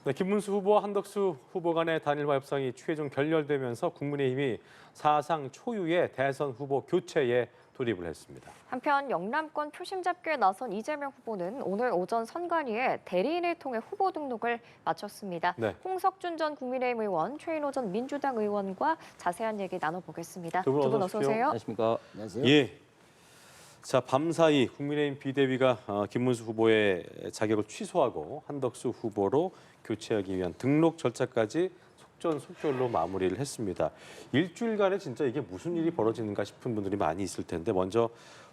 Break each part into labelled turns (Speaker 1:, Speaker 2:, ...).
Speaker 1: 네, 김문수 후보와 한덕수 후보 간의 단일화 협상이 최종 결렬되면서 국민의힘이 사상 초유의 대선 후보 교체에 돌입을 했습니다.
Speaker 2: 한편 영남권 표심 잡기에 나선 이재명 후보는 오늘 오전 선관위에 대리인을 통해 후보 등록을 마쳤습니다.
Speaker 1: 네.
Speaker 2: 홍석준 전 국민의힘 의원, 최인호 전 민주당 의원과 자세한 얘기 나눠보겠습니다.
Speaker 1: 두 분
Speaker 2: 두 분
Speaker 1: 어서
Speaker 2: 어서
Speaker 1: 오십시오.
Speaker 2: 오세요.
Speaker 3: 안녕하십니까. 안녕하세요.
Speaker 1: 예. 자, 밤사이 국민의힘 비대위가 김문수 후보의 자격을 취소하고 한덕수 후보로 교체하기 위한 등록 절차까지 속전속결로 마무리를 했습니다. 일주일간에 진짜 이게 무슨 일이 벌어지는가 싶은 분들이 많이 있을 텐데 먼저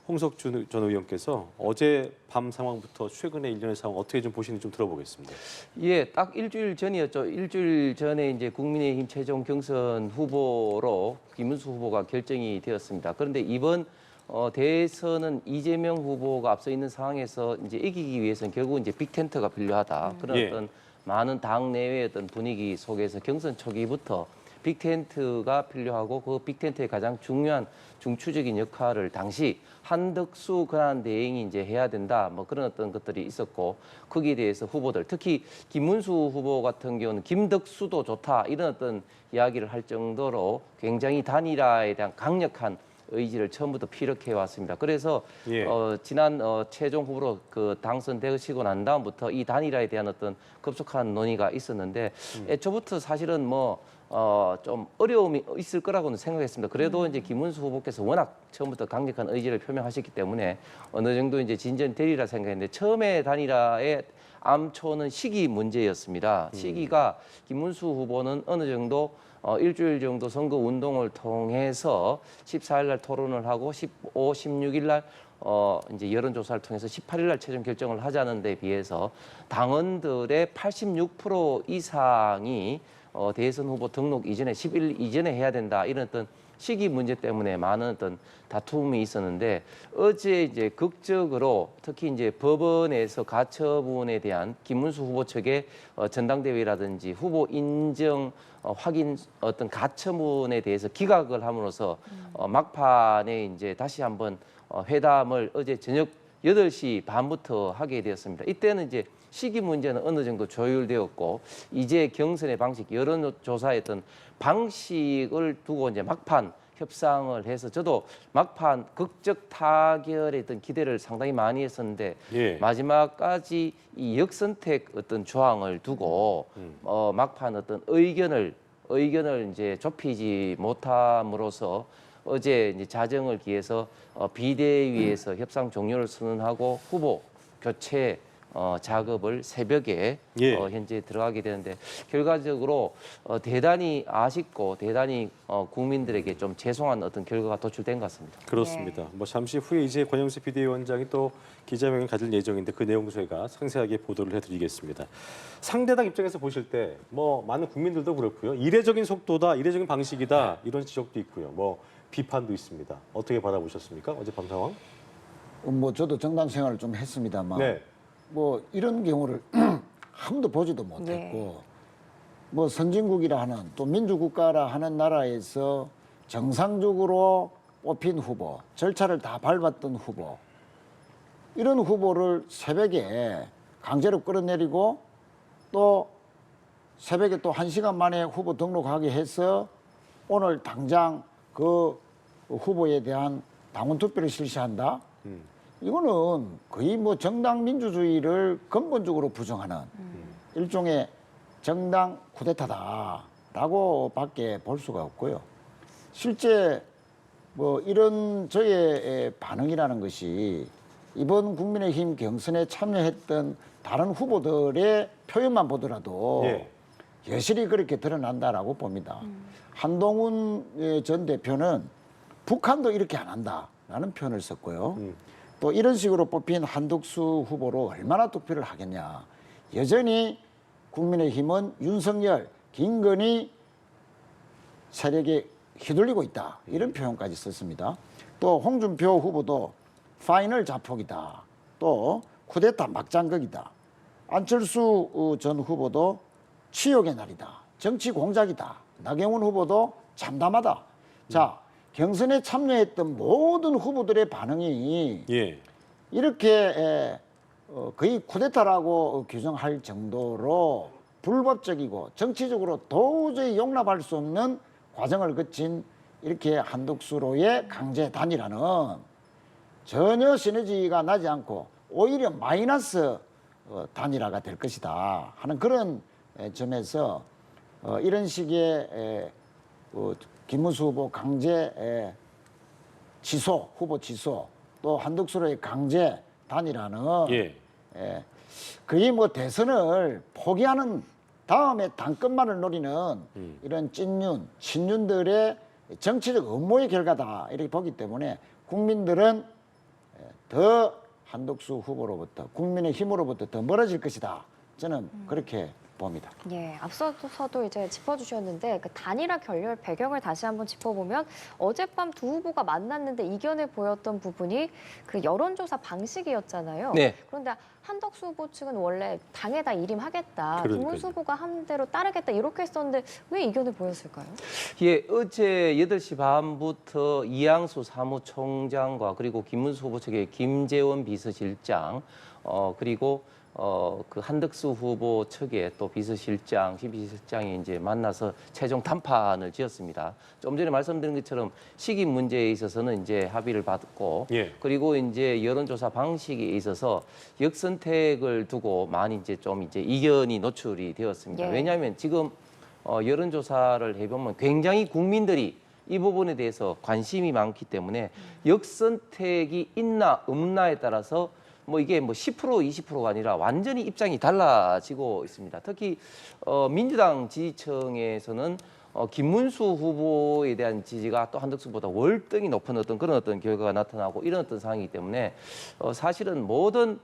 Speaker 1: 홍석준 전 의원께서 어제 밤 상황부터 최근의 일련의 상황 어떻게 좀 보시는지 좀 들어보겠습니다.
Speaker 3: 예, 딱 일주일 전이었죠. 일주일 전에 이제 국민의힘 최종 경선 후보로 김문수 후보가 결정이 되었습니다. 그런데 이번 대선은 이재명 후보가 앞서 있는 상황에서 이제 이기기 위해서는 결국 이제 빅텐트가 필요하다. 그런
Speaker 1: 예.
Speaker 3: 어떤 많은 당 내외의 어떤 분위기 속에서 경선 초기부터 빅텐트가 필요하고 그 빅텐트의 가장 중요한 중추적인 역할을 당시 한덕수 권한대행이 이제 해야 된다. 뭐 그런 어떤 것들이 있었고 거기에 대해서 후보들 특히 김문수 후보 같은 경우는 김덕수도 좋다 이런 어떤 이야기를 할 정도로 굉장히 단일화에 대한 강력한 의지를 처음부터 피력해 왔습니다. 그래서
Speaker 1: 예.
Speaker 3: 지난 최종 후보로 그 당선되시고 난 다음부터 이 단일화에 대한 어떤 급속한 논의가 있었는데 애초부터 사실은 좀 어려움이 있을 거라고는 생각했습니다. 그래도 이제 김문수 후보께서 워낙 처음부터 강력한 의지를 표명하셨기 때문에 어느 정도 이제 진전되리라 생각했는데 처음에 단일화의 암초는 시기 문제였습니다. 시기가 김문수 후보는 어느 정도 일주일 정도 선거 운동을 통해서 14일 날 토론을 하고 15, 16일 날 이제 여론조사를 통해서 18일 날 최종 결정을 하자는 데 비해서 당원들의 86% 이상이 대선 후보 등록 이전에 10일 이전에 해야 된다 이런 어떤 시기 문제 때문에 많은 어떤 다툼이 있었는데 어제 이제 극적으로 특히 이제 법원에서 가처분에 대한 김문수 후보 측의 전당대회라든지 후보 인정 확인 어떤 가처분에 대해서 기각을 함으로써 막판에 이제 다시 한번 회담을 어제 저녁 8시 반부터 하게 되었습니다. 이때는 이제 시기 문제는 어느 정도 조율되었고 이제 경선의 방식, 여론조사의 어떤 방식을 두고 이제 막판 협상을 해서 저도 막판 극적 타결에 어떤 기대를 상당히 많이 했었는데
Speaker 1: 예.
Speaker 3: 마지막까지 이 역선택 어떤 조항을 두고 막판 어떤 의견을 이제 좁히지 못함으로써 어제 이제 자정을 기해서 비대위에서 협상 종료를 선언하고 후보 교체 작업을 새벽에
Speaker 1: 예.
Speaker 3: 현재 들어가게 되는데 결과적으로 대단히 아쉽고 대단히 국민들에게 좀 죄송한 어떤 결과가 도출된 것 같습니다.
Speaker 1: 그렇습니다. 뭐 잠시 후에 이제 권영세 비대위원장이 또 기자회견을 가질 예정인데 그 내용 저희가 상세하게 보도를 해드리겠습니다. 상대당 입장에서 보실 때 뭐 많은 국민들도 그렇고요. 이례적인 속도다, 이례적인 방식이다 이런 지적도 있고요. 뭐 비판도 있습니다. 어떻게 받아보셨습니까? 어젯밤 상황?
Speaker 4: 뭐 저도 정당 생활을 좀 했습니다만
Speaker 1: 네.
Speaker 4: 뭐 이런 경우를 한 번도 보지도 못했고 뭐 선진국이라 하는 또 민주국가라 하는 나라에서 정상적으로 뽑힌 후보, 절차를 다 밟았던 후보 이런 후보를 새벽에 강제로 끌어내리고 또 새벽에 또 1시간 만에 후보 등록하게 해서 오늘 당장 그 후보에 대한 당원 투표를 실시한다. 이거는 거의 뭐 정당 민주주의를 근본적으로 부정하는 일종의 정당 쿠데타다라고밖에 볼 수가 없고요. 실제 뭐 이런 저의 반응이라는 것이 이번 국민의힘 경선에 참여했던 다른 후보들의 표현만 보더라도
Speaker 1: 예.
Speaker 4: 여실히 그렇게 드러난다라고 봅니다. 한동훈 전 대표는 북한도 이렇게 안 한다라는 표현을 썼고요. 또 이런 식으로 뽑힌 한덕수 후보로 얼마나 투표를 하겠냐. 여전히 국민의힘은 윤석열, 김건희 세력에 휘둘리고 있다. 이런 표현까지 썼습니다. 또 홍준표 후보도 파이널 자폭이다. 또 쿠데타 막장극이다. 안철수 전 후보도 치욕의 날이다. 정치 공작이다. 나경원 후보도 참담하다. 자, 경선에 참여했던 모든 후보들의 반응이
Speaker 1: 예.
Speaker 4: 이렇게 거의 쿠데타라고 규정할 정도로 불법적이고 정치적으로 도저히 용납할 수 없는 과정을 거친 이렇게 한덕수로의 강제 단일화는 전혀 시너지가 나지 않고 오히려 마이너스 단일화가 될 것이다 하는 그런 점에서 이런 식의 김문수 후보 강제 취소, 후보 취소, 또 한덕수로의 강제 단일화는 거의 뭐 대선을 포기하는 다음에 당권만을 노리는 이런 찐윤, 친윤들의 정치적 음모의 결과다 이렇게 보기 때문에 국민들은 더 한덕수 후보로부터 국민의 힘으로부터 더 멀어질 것이다. 저는 그렇게 봅니다.
Speaker 2: 예, 앞서서도 이제 짚어주셨는데 그 단일화 결렬 배경을 다시 한번 짚어보면 어젯밤 두 후보가 만났는데 이견해 보였던 부분이 그 여론조사 방식이었잖아요.
Speaker 3: 네.
Speaker 2: 그런데 한덕수 후보 측은 원래 당에다 일임하겠다,
Speaker 1: 그러니까요.
Speaker 2: 김문수 후보가 한 대로 따르겠다 이렇게 했었는데 왜 이견해 보였을까요?
Speaker 3: 예, 어제 8시 반부터 이양수 사무총장과 그리고 김문수 후보 측의 김재원 비서실장 그리고 그 한덕수 후보 측의 또 비서실장, 신비실장이 이제 만나서 최종談判을 지었습니다. 좀 전에 말씀드린 것처럼 시기 문제에 있어서는 이제 합의를 받고 그리고 이제 여론조사 방식에 있어서 역선택을 두고 많이 이제 좀 이제 이견이 노출이 되었습니다.
Speaker 2: 예.
Speaker 3: 왜냐하면 지금 여론조사를 해보면 굉장히 국민들이 이 부분에 대해서 관심이 많기 때문에 역선택이 있나 없나에 따라서 뭐 이게 뭐 10% 20%가 아니라 완전히 입장이 달라지고 있습니다. 특히 민주당 지지층에서는 김문수 후보에 대한 지지가 또 한덕수보다 월등히 높은 그런 결과가 나타나고 이런 상황이기 때문에 사실은 모든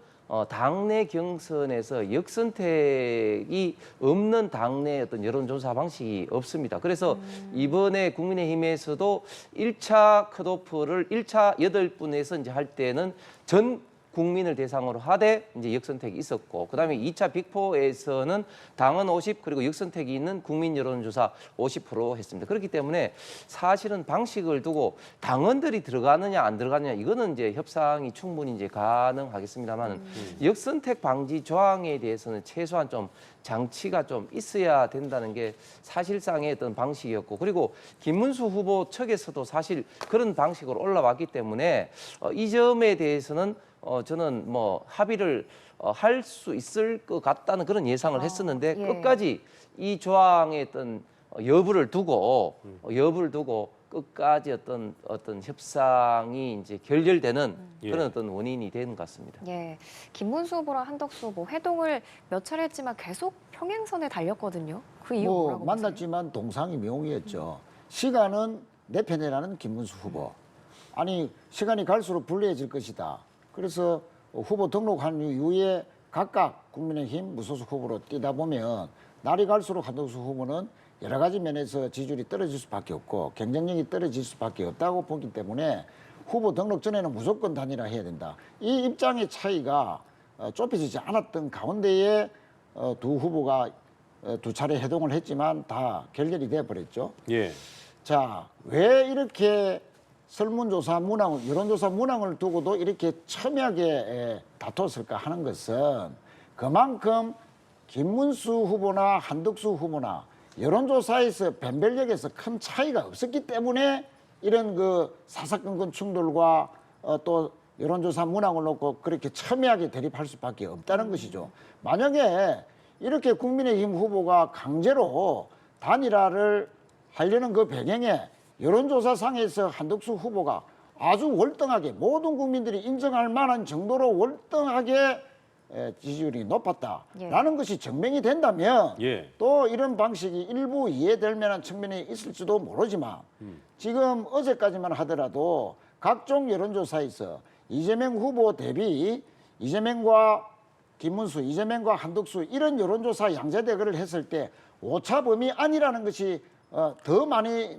Speaker 3: 당내 경선에서 역선택이 없는 당내 여론조사 방식이 없습니다. 그래서 이번에 국민의힘에서도 1차 컷오프를 1차 8분에서 이제 할 때는 전 국민을 대상으로 하되 이제 역선택이 있었고 그다음에 2차 빅4에서는 당원 50 그리고 역선택이 있는 국민 여론조사 50% 했습니다. 그렇기 때문에 사실은 방식을 두고 당원들이 들어가느냐 안 들어가느냐 이거는 이제 협상이 충분히 이제 가능하겠습니다만 역선택 방지 조항에 대해서는 최소한 좀 장치가 좀 있어야 된다는 게 사실상의 어떤 방식이었고 그리고 김문수 후보 측에서도 사실 그런 방식으로 올라왔기 때문에 이 점에 대해서는 저는 뭐 합의를 할 수 있을 것 같다는 그런 예상을 했었는데
Speaker 2: 예.
Speaker 3: 끝까지 이 조항의 어떤 여부를 두고 끝까지 어떤 협상이 이제 결렬되는 그런 어떤 원인이 되는 것 같습니다.
Speaker 2: 예, 김문수 후보랑 한덕수 후보 회동을 몇 차례 했지만 계속 평행선에 달렸거든요. 그 이유
Speaker 4: 뭐
Speaker 2: 뭐라고 보세요?
Speaker 4: 만났지만 동상이 명이었죠. 시간은 내 편이라는 김문수 후보. 아니 시간이 갈수록 불리해질 것이다. 그래서 후보 등록한 이후에 각각 국민의힘 무소속 후보로 뛰다 보면 날이 갈수록 한덕수 후보는 여러 가지 면에서 지지율이 떨어질 수밖에 없고 경쟁력이 떨어질 수밖에 없다고 보기 때문에 후보 등록 전에는 무조건 단일화 해야 된다. 이 입장의 차이가 좁혀지지 않았던 가운데에 두 후보가 두 차례 회동을 했지만 다 결렬이 돼버렸죠. 자, 왜 이렇게 설문조사 문항, 여론조사 문항을 두고도 이렇게 첨예하게 다퉜을까 하는 것은 그만큼 김문수 후보나 한덕수 후보나 여론조사에서 변별력에서 큰 차이가 없었기 때문에 이런 그 사사건건 충돌과 또 여론조사 문항을 놓고 그렇게 첨예하게 대립할 수밖에 없다는 것이죠. 만약에 이렇게 국민의힘 후보가 강제로 단일화를 하려는 그 배경에 여론조사상에서 한덕수 후보가 아주 월등하게 모든 국민들이 인정할 만한 정도로 월등하게 지지율이 높았다라는 것이 증명이 된다면 또 이런 방식이 일부 이해될 만한 측면이 있을지도 모르지만 지금 어제까지만 하더라도 각종 여론조사에서 이재명 후보 대비 이재명과 김문수, 이재명과 한덕수 이런 여론조사 양자 대결을 했을 때 오차범위 아니라는 것이 더 많이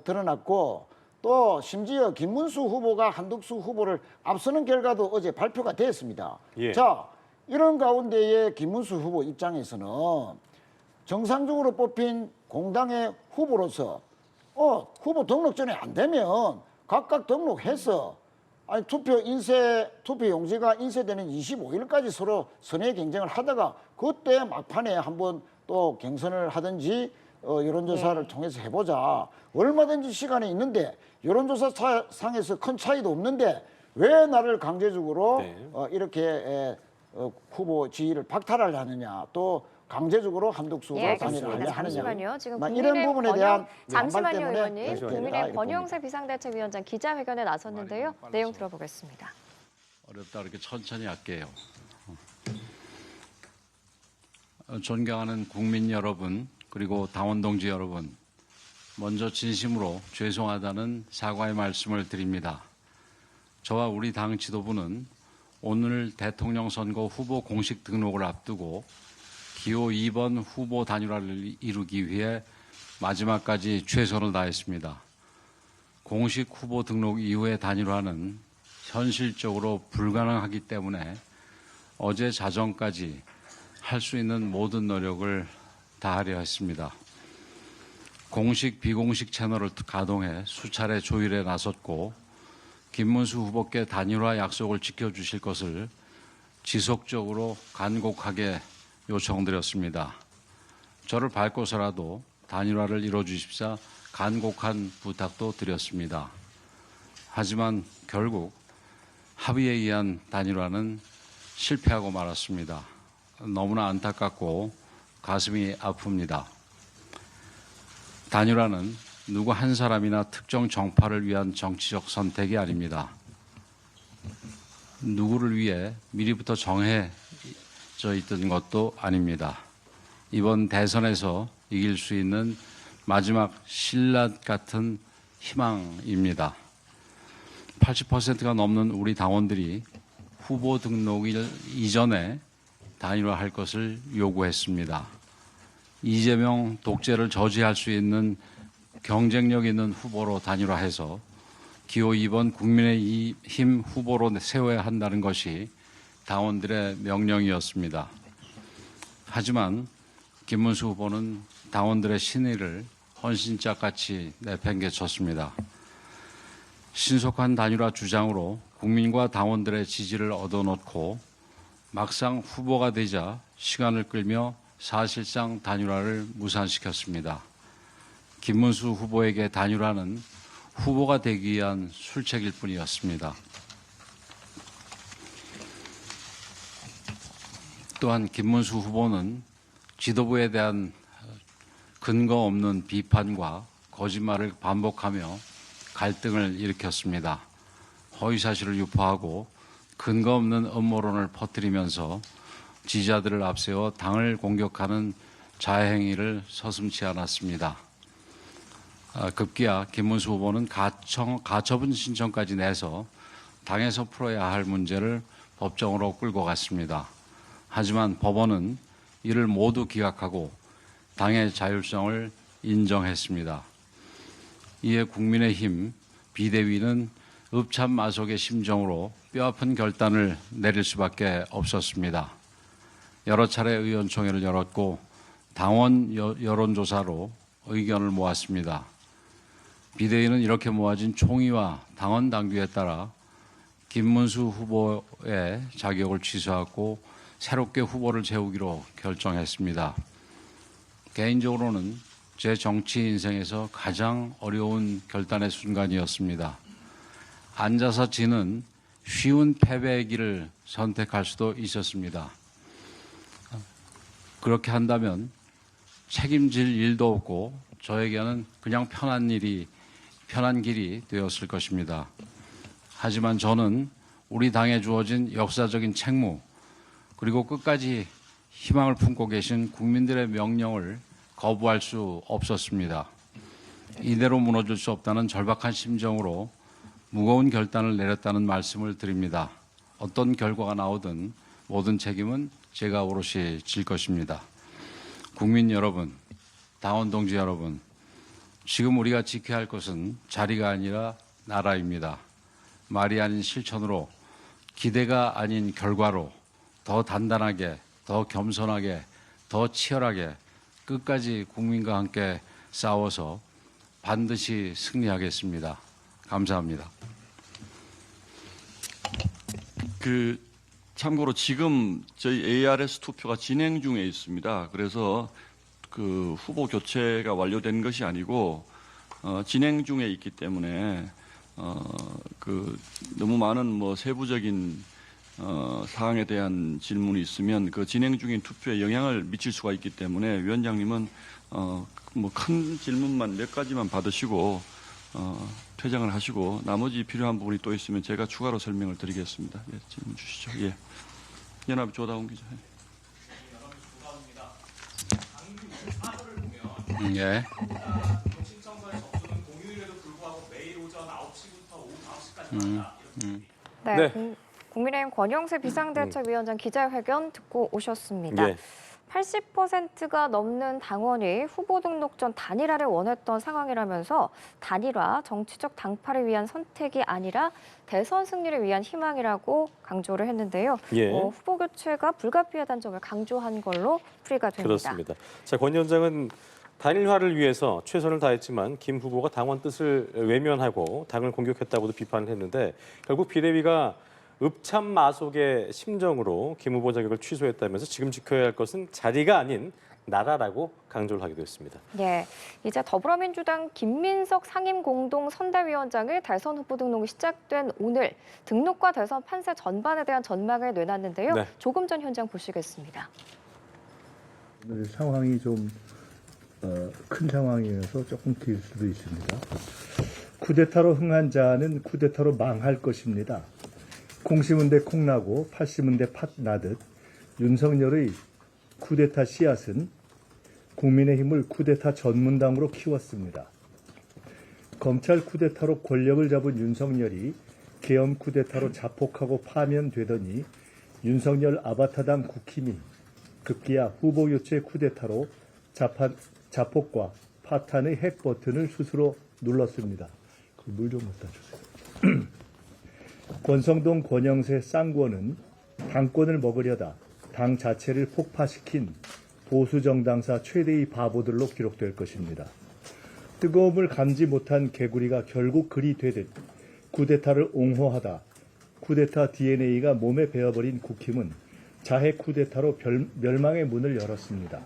Speaker 4: 드러났고 또 심지어 김문수 후보가 한덕수 후보를 앞서는 결과도 어제 발표가 됐습니다. 자, 이런 가운데에 김문수 후보 입장에서는 정상적으로 뽑힌 공당의 후보로서 후보 등록 전에 안 되면 각각 등록해서 아니 투표 용지가 인쇄되는 25일까지 서로 선의 경쟁을 하다가 그때 막판에 한번 또 경선을 하든지 여론조사를
Speaker 2: 네.
Speaker 4: 통해서 해보자. 얼마든지 시간이 있는데 여론조사 상에서 큰 차이도 없는데 왜 나를 강제적으로
Speaker 1: 네.
Speaker 4: 이렇게 후보 지위를 박탈하려 하느냐. 또 강제적으로 한덕수가
Speaker 2: 예,
Speaker 4: 단일을
Speaker 2: 알겠습니다.
Speaker 4: 하려 하느냐.
Speaker 2: 잠시만요. 지금
Speaker 4: 이런
Speaker 2: 국민의힘
Speaker 4: 부분에 대한
Speaker 2: 잠시만요,
Speaker 4: 반발 때문에
Speaker 2: 의원님.
Speaker 1: 잠시만요.
Speaker 2: 국민의힘
Speaker 4: 이렇게
Speaker 2: 권영세 비상대책위원장 기자회견에 나섰는데요. 내용 들어보겠습니다.
Speaker 5: 어렵다 이렇게 천천히 할게요. 존경하는 국민 여러분 그리고 당원 동지 여러분, 먼저 진심으로 죄송하다는 사과의 말씀을 드립니다. 저와 우리 당 지도부는 오늘 대통령 선거 후보 공식 등록을 앞두고 기호 2번 후보 단일화를 이루기 위해 마지막까지 최선을 다했습니다. 공식 후보 등록 이후의 단일화는 현실적으로 불가능하기 때문에 어제 자정까지 할 수 있는 모든 노력을 다하려 했습니다. 공식, 비공식 채널을 가동해 수차례 조율에 나섰고 김문수 후보께 단일화 약속을 지켜주실 것을 지속적으로 간곡하게 요청드렸습니다. 저를 밟고서라도 단일화를 이뤄주십사 간곡한 부탁도 드렸습니다. 하지만 결국 합의에 의한 단일화는 실패하고 말았습니다. 너무나 안타깝고 가슴이 아픕니다. 단일화는 누구 한 사람이나 특정 정파를 위한 정치적 선택이 아닙니다. 누구를 위해 미리부터 정해져 있던 것도 아닙니다. 이번 대선에서 이길 수 있는 마지막 신라 같은 희망입니다. 80%가 넘는 우리 당원들이 후보 등록일 이전에 단일화할 것을 요구했습니다. 이재명 독재를 저지할 수 있는 경쟁력 있는 후보로 단일화해서 기호 2번 국민의힘 후보로 세워야 한다는 것이 당원들의 명령이었습니다. 하지만 김문수 후보는 당원들의 신의를 헌신짝같이 내팽개쳤습니다. 신속한 단일화 주장으로 국민과 당원들의 지지를 얻어놓고 막상 후보가 되자 시간을 끌며 사실상 단일화를 무산시켰습니다. 김문수 후보에게 단일화는 후보가 되기 위한 술책일 뿐이었습니다. 또한 김문수 후보는 지도부에 대한 근거 없는 비판과 거짓말을 반복하며 갈등을 일으켰습니다. 허위사실을 유포하고 근거 없는 음모론을 퍼뜨리면서 지지자들을 앞세워 당을 공격하는 자해행위를 서슴지 않았습니다. 급기야 김문수 후보는 가처분 신청까지 내서 당에서 풀어야 할 문제를 법정으로 끌고 갔습니다. 하지만 법원은 이를 모두 기각하고 당의 자율성을 인정했습니다. 이에 국민의힘 비대위는 읍참마속의 심정으로 뼈아픈 결단을 내릴 수밖에 없었습니다. 여러 차례 의원총회를 열었고 당원 여론조사로 의견을 모았습니다. 비대위는 이렇게 모아진 총의와 당원 당규에 따라 김문수 후보의 자격을 취소하고 새롭게 후보를 세우기로 결정했습니다. 개인적으로는 제 정치 인생에서 가장 어려운 결단의 순간이었습니다. 앉아서 지는 쉬운 패배의 길을 선택할 수도 있었습니다. 그렇게 한다면 책임질 일도 없고 저에게는 그냥 편한 길이 되었을 것입니다. 하지만 저는 우리 당에 주어진 역사적인 책무 그리고 끝까지 희망을 품고 계신 국민들의 명령을 거부할 수 없었습니다. 이대로 무너질 수 없다는 절박한 심정으로 무거운 결단을 내렸다는 말씀을 드립니다. 어떤 결과가 나오든 모든 책임은 제가 오롯이 질 것입니다. 국민 여러분, 당원 동지 여러분, 지금 우리가 지켜야 할 것은 자리가 아니라 나라입니다. 말이 아닌 실천으로, 기대가 아닌 결과로 더 단단하게, 더 겸손하게, 더 치열하게 끝까지 국민과 함께 싸워서 반드시 승리하겠습니다. 감사합니다.
Speaker 6: 참고로 지금 저희 ARS 투표가 진행 중에 있습니다. 그래서 그 후보 교체가 완료된 것이 아니고 진행 중에 있기 때문에 너무 많은 뭐 세부적인 사항에 대한 질문이 있으면 그 진행 중인 투표에 영향을 미칠 수가 있기 때문에 위원장님은 뭐 큰 질문만 몇 가지만 받으시고 퇴장을 하시고 나머지 필요한 부분이 또 있으면 제가 추가로 설명을 드리겠습니다. 예, 질문 주시죠. 예. 연합 조다운 기자.
Speaker 5: 예.
Speaker 2: 네,
Speaker 1: 네.
Speaker 2: 국민의힘 권영세 비상대책위원장 기자회견 듣고 오셨습니다.
Speaker 1: 예.
Speaker 2: 80%가 넘는 당원이 후보 등록 전 단일화를 원했던 상황이라면서 단일화 정치적 당파를 위한 선택이 아니라 대선 승리를 위한 희망이라고 강조를 했는데요.
Speaker 1: 예.
Speaker 2: 후보 교체가 불가피하다는 점을 강조한 걸로 풀이가 됩니다.
Speaker 1: 그렇습니다. 자, 권 위원장은 단일화를 위해서 최선을 다했지만 김 후보가 당원 뜻을 외면하고 당을 공격했다고도 비판을 했는데 결국 비대위가 읍참마속의 심정으로 김 후보 자격을 취소했다면서 지금 지켜야 할 것은 자리가 아닌 나라라고 강조를 하기도 했습니다.
Speaker 2: 네, 이제 더불어민주당 김민석 상임공동선대위원장의 대선 후보 등록이 시작된 오늘 등록과 대선 판세 전반에 대한 전망을 내놨는데요.
Speaker 1: 네.
Speaker 2: 조금 전 현장 보시겠습니다.
Speaker 7: 오늘 상황이 좀 큰 상황이어서 조금 길 수도 있습니다. 쿠데타로 흥한 자는 쿠데타로 망할 것입니다. 콩 심은 데 콩 나고 팥 심은 데 팥 나듯 윤석열의 쿠데타 씨앗은 국민의힘을 쿠데타 전문당으로 키웠습니다. 검찰 쿠데타로 권력을 잡은 윤석열이 계엄 쿠데타로 자폭하고 파면되더니 윤석열 아바타당 국힘이 급기야 후보 교체 쿠데타로 자폭과 파탄의 핵 버튼을 스스로 눌렀습니다. 물 좀 갖다 주세요. 권성동 권영세 쌍권은 당권을 먹으려다 당 자체를 폭파시킨 보수 정당사 최대의 바보들로 기록될 것입니다. 뜨거움을 감지 못한 개구리가 결국 글이 되듯 쿠데타를 옹호하다 쿠데타 DNA가 몸에 배어버린 국힘은 자해 쿠데타로 멸망의 문을 열었습니다.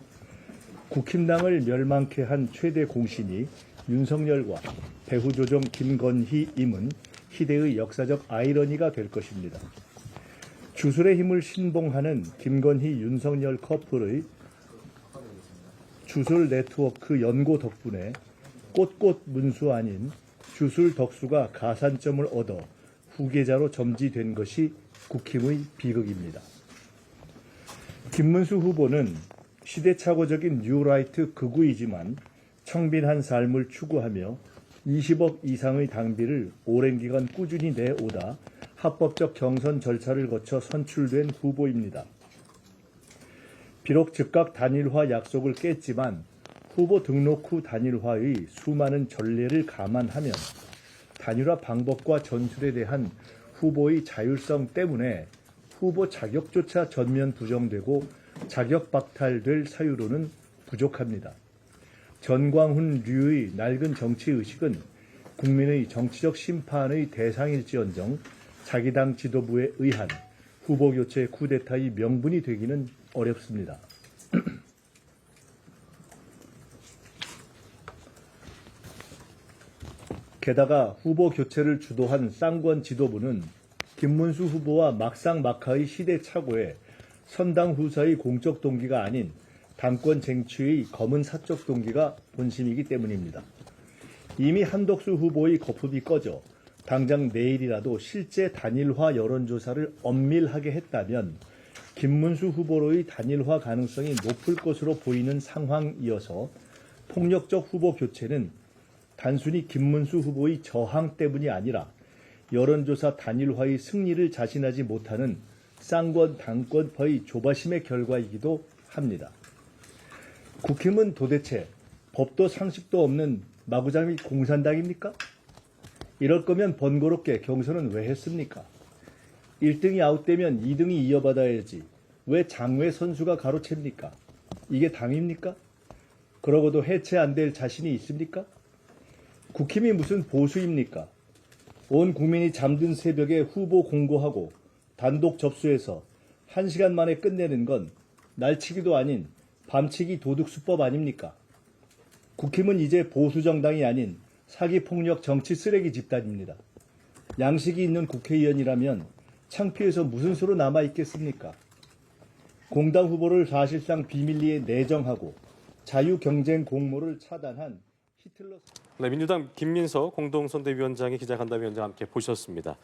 Speaker 7: 국힘당을 멸망케 한 최대 공신이 윤석열과 배후조정 김건희임은 희대의 역사적 아이러니가 될 것입니다. 주술의 힘을 신봉하는 김건희 윤석열 커플의 주술 네트워크 연고 덕분에 꽃꽃 문수 아닌 주술 덕수가 가산점을 얻어 후계자로 점지된 것이 국힘의 비극입니다. 김문수 후보는 시대착오적인 뉴라이트 극우이지만 청빈한 삶을 추구하며 20억 이상의 당비를 오랜 기간 꾸준히 내오다 합법적 경선 절차를 거쳐 선출된 후보입니다. 비록 즉각 단일화 약속을 깼지만 후보 등록 후 단일화의 수많은 전례를 감안하면 단일화 방법과 전술에 대한 후보의 자율성 때문에 후보 자격조차 전면 부정되고 자격 박탈될 사유로는 부족합니다. 전광훈류의 낡은 정치의식은 국민의 정치적 심판의 대상일지언정 자기 당 지도부에 의한 후보 교체 쿠데타의 명분이 되기는 어렵습니다. 게다가 후보 교체를 주도한 쌍권 지도부는 김문수 후보와 막상막하의 시대착오에 선당 후사의 공적 동기가 아닌 당권 쟁취의 검은 사적 동기가 본심이기 때문입니다. 이미 한덕수 후보의 거품이 꺼져 당장 내일이라도 실제 단일화 여론조사를 엄밀하게 했다면 김문수 후보로의 단일화 가능성이 높을 것으로 보이는 상황이어서 폭력적 후보 교체는 단순히 김문수 후보의 저항 때문이 아니라 여론조사 단일화의 승리를 자신하지 못하는 쌍권 당권파의 조바심의 결과이기도 합니다. 국힘은 도대체 법도 상식도 없는 마구잡이 공산당입니까? 이럴 거면 번거롭게 경선은 왜 했습니까? 1등이 아웃되면 2등이 이어받아야지 왜 장외 선수가 가로챕니까? 이게 당입니까? 그러고도 해체 안 될 자신이 있습니까? 국힘이 무슨 보수입니까? 온 국민이 잠든 새벽에 후보 공고하고 단독 접수해서 1시간 만에 끝내는 건 날치기도 아닌 밤치기 도둑수법 아닙니까? 국힘은 이제 보수정당이 아닌 사기폭력 정치 쓰레기 집단입니다. 양식이 있는 국회의원이라면 창피해서 무슨 수로 남아있겠습니까? 공당 후보를 사실상 비밀리에 내정하고 자유경쟁 공모를 차단한 히틀러...
Speaker 1: 네, 민주당 김민석 공동선대위원장의 기자간담회원장 함께 보셨습니다.